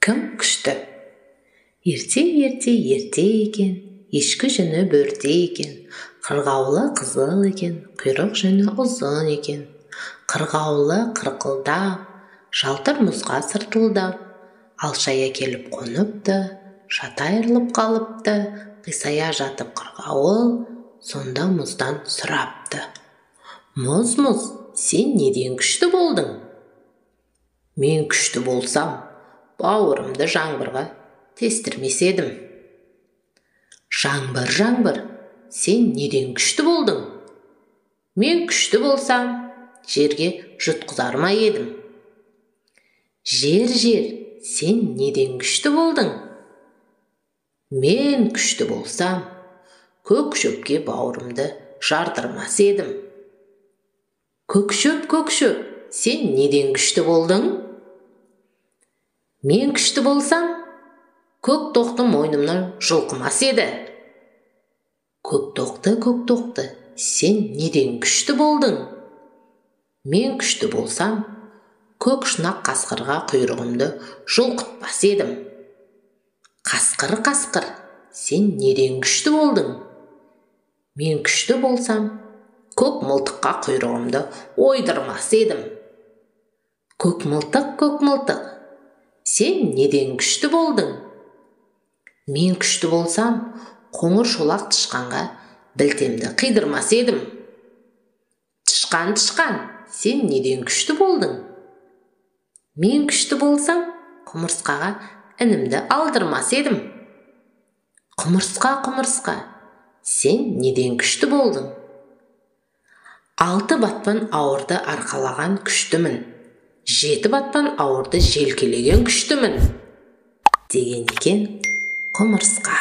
Кім күшті? Ерте екен, ешкі жүні бөрте екен, қырғаулы қызыл екен, құйрық жүні ұзын екен. Қырғаулы қырқылдап, жалтыр мұзға сыртылдап, алшая келіп қоныпты, шатайырылып қалыпты, қисая жатып қырғауыл, сонда мұздан сұрапты. Мұз, сен неден күшті болдың? Мен күшті болсам, бауырымды жаңбырға тестірмес едім. Жаңбыр, сен неден күшті болдың? Мен күшті болсам, жерге жұтқызар ма едім. Жер, сен неден күшті болдың? Мен күшті болсам, көк шөпке бауырымды жардырмас едім. Көк шөп, сен неден күшті болдың? Мен күшті болсам, көк тоқты мойнымнан жұлқымас еді. Көк тоқты, сен неден күшті болдың? Мен күшті болсам, көк шұнақ қасқырға құйрығымды жұлқытпас едім. Қасқыр, сен неден күшті болдың? Мен күшті болсам, көк мылтыққа құйрығымды ойдырмас едім. Көк мылтық, сен неден күшті болдың? Мен күшті болсам, қоңыр шолақ тышқанға білтемді қидырмас едім. Тышқан, сен неден күшті болдың? Мен күшті болсам, құмырсқаға інімді алдырмас едім. Құмырсқа, сен неден күшті болдың? 6 батпан ауырды арқалаған күштімін. 7 батпан ауырды желкелеген күштімін. Деген екен құмырсқа.